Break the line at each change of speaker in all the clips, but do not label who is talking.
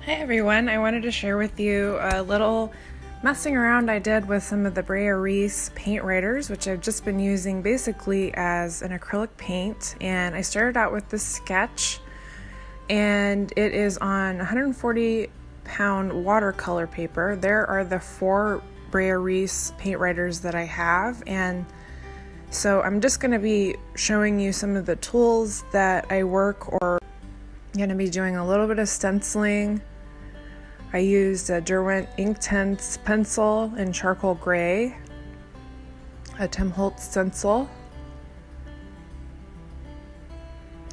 Hi everyone, I wanted to share with you a little messing around I did with some of the Brea Reese Paint Writers, which I've just been using basically as an acrylic paint. And I started out with this sketch, and it is on 140-pound watercolor paper. There are the 4 Brea Reese Paint Writers that I have, and so I'm just going to be showing you some of the tools that I work, or I'm going to be doing a little bit of stenciling. I used a Derwent Inktense pencil in charcoal gray, a Tim Holtz stencil,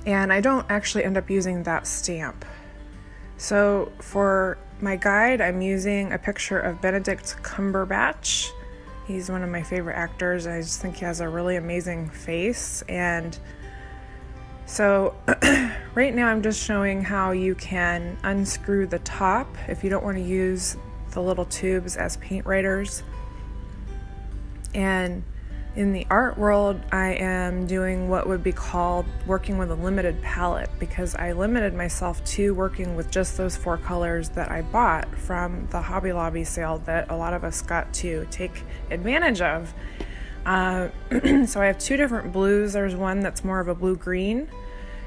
and I don't actually end up using that stamp. So for my guide, I'm using a picture of Benedict Cumberbatch. He's one of my favorite actors. I just think he has a really amazing face. And so right now I'm just showing how you can unscrew the top if you don't want to use the little tubes as paint writers. And in the art world, I am doing what would be called working with a limited palette, because I limited myself to working with just those 4 colors that I bought from the Hobby Lobby sale that a lot of us got to take advantage of. So I have 2 different blues. There's one that's more of a blue-green,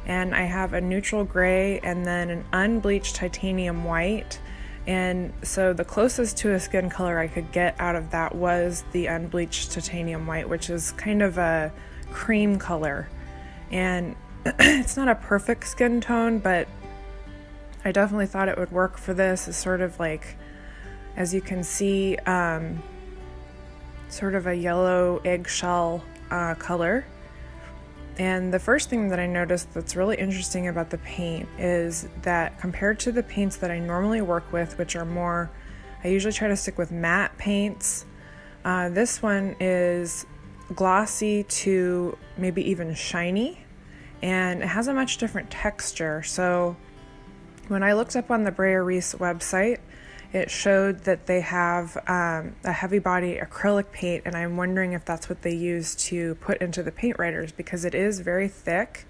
and I have a neutral gray and then an unbleached titanium white. And so the closest to a skin color I could get out of that was the unbleached titanium white, which is kind of a cream color. And it's not a perfect skin tone, but I definitely thought it would work for this. It's sort of like, as you can see, sort of a yellow eggshell color. And the first thing that I noticed that's really interesting about the paint is that compared to the paints that I normally work with, which are more, I usually try to stick with matte paints, this one is glossy to maybe even shiny, and it has a much different texture. So when I looked up on the Brea Reese website, it showed that they have a heavy body acrylic paint, and I'm wondering if that's what they use to put into the paint writers, because it is very thick,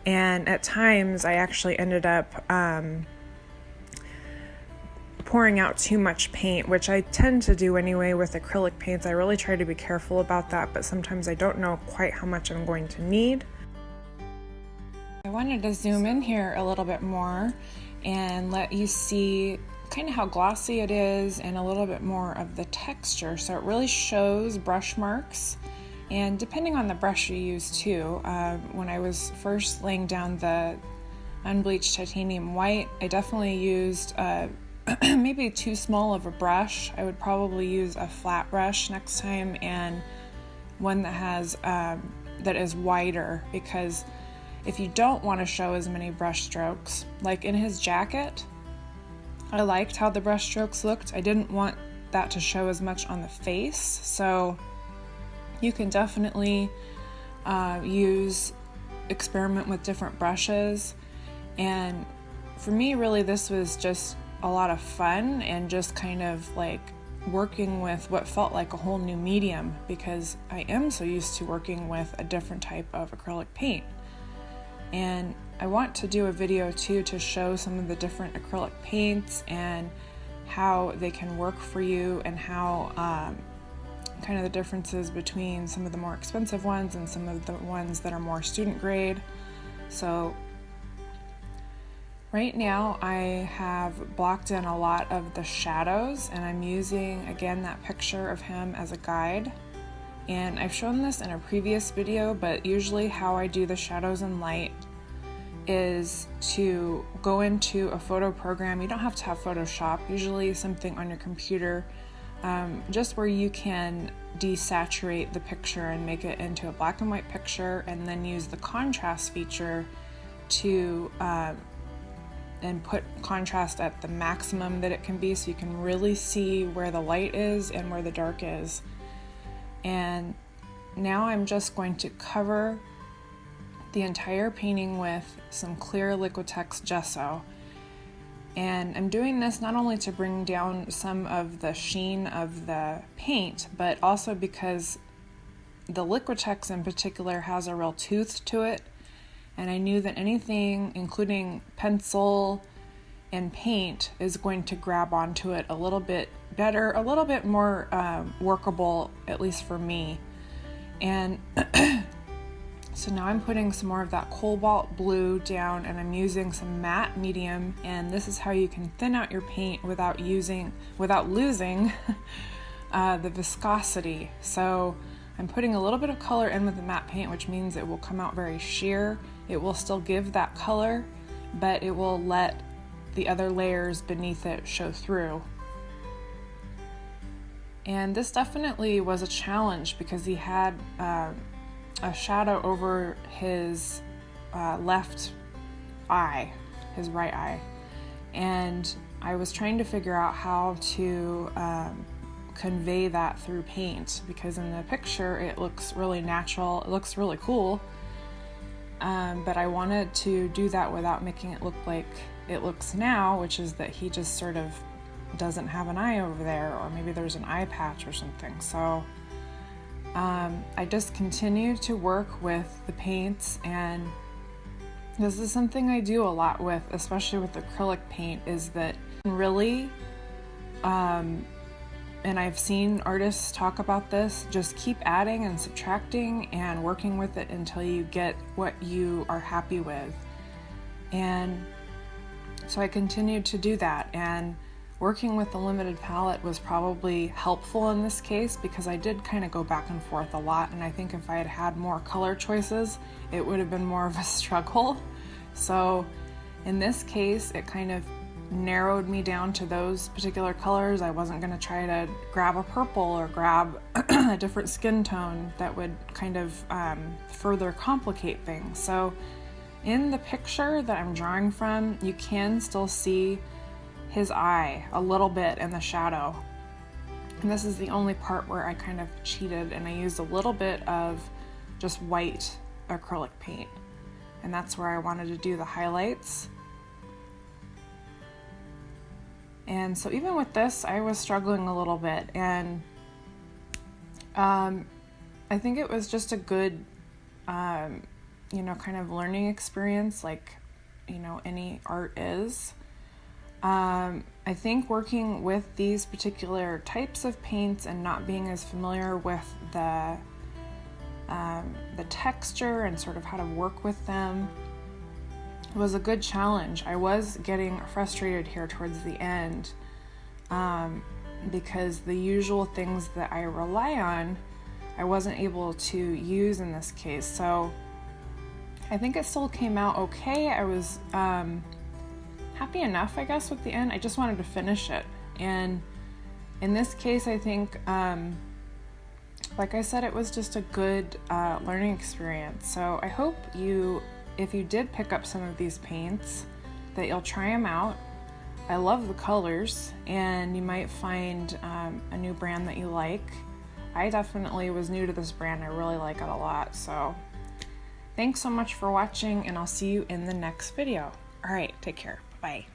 and at times I actually ended up pouring out too much paint, which I tend to do anyway with acrylic paints. I really try to be careful about that, but sometimes I don't know quite how much I'm going to need. I wanted to zoom in here a little bit more and let you see kind of how glossy it is and a little bit more of the texture. So it really shows brush marks, and depending on the brush you use too. When I was first laying down the unbleached titanium white, I definitely used maybe too small of a brush. I would probably use a flat brush next time, and one that has that is wider, because if you don't want to show as many brush strokes, like in his jacket, I liked how the brush strokes looked. I didn't want that to show as much on the face, so you can definitely experiment with different brushes. And for me, really, this was just a lot of fun and just kind of like working with what felt like a whole new medium, because I am so used to working with a different type of acrylic paint. And I want to do a video too to show some of the different acrylic paints and how they can work for you, and how kind of the differences between some of the more expensive ones and some of the ones that are more student grade. So right now I have blocked in a lot of the shadows, and I'm using again that picture of him as a guide. And I've shown this in a previous video, but usually how I do the shadows and light is to go into a photo program. You don't have to have Photoshop, usually something on your computer, just where you can desaturate the picture and make it into a black and white picture, and then use the contrast feature to and put contrast at the maximum that it can be, so you can really see where the light is and where the dark is. And now I'm just going to cover the entire painting with some clear Liquitex gesso. And I'm doing this not only to bring down some of the sheen of the paint, but also because the Liquitex in particular has a real tooth to it. And I knew that anything, including pencil and paint is going to grab onto it a little bit better, a little bit more workable, at least for me. And so now I'm putting some more of that cobalt blue down, and I'm using some matte medium, and this is how you can thin out your paint without losing the viscosity. So I'm putting a little bit of color in with the matte paint, which means it will come out very sheer. It will still give that color, but it will let the other layers beneath it show through. And this definitely was a challenge because he had a shadow over his left eye, his right eye. And I was trying to figure out how to convey that through paint, because in the picture it looks really natural, it looks really cool, but I wanted to do that without making it look like it looks now, which is that he just sort of doesn't have an eye over there, or maybe there's an eye patch or something. So I just continue to work with the paints, and this is something I do a lot with, especially with acrylic paint, is that really, and I've seen artists talk about this, just keep adding and subtracting and working with it until you get what you are happy with. And so I continued to do that, and working with the limited palette was probably helpful in this case because I did kind of go back and forth a lot, and I think if I had had more color choices, it would have been more of a struggle. So in this case, it kind of narrowed me down to those particular colors. I wasn't going to try to grab a purple or grab a different skin tone that would kind of further complicate things. So in the picture that I'm drawing from, you can still see his eye a little bit in the shadow. And this is the only part where I kind of cheated, and I used a little bit of just white acrylic paint. And that's where I wanted to do the highlights. And so even with this, I was struggling a little bit, and I think it was just a good, kind of learning experience, like, any art is. I think working with these particular types of paints and not being as familiar with the texture and sort of how to work with them was a good challenge. I was getting frustrated here towards the end because the usual things that I rely on, I wasn't able to use in this case. So I think it still came out okay. I was happy enough, I guess, with the end. I just wanted to finish it. And in this case, I think, like I said, it was just a good learning experience. So I hope if you did pick up some of these paints, that you'll try them out. I love the colors, and you might find a new brand that you like. I definitely was new to this brand. I really like it a lot. So thanks so much for watching, and I'll see you in the next video. All right, take care. Bye.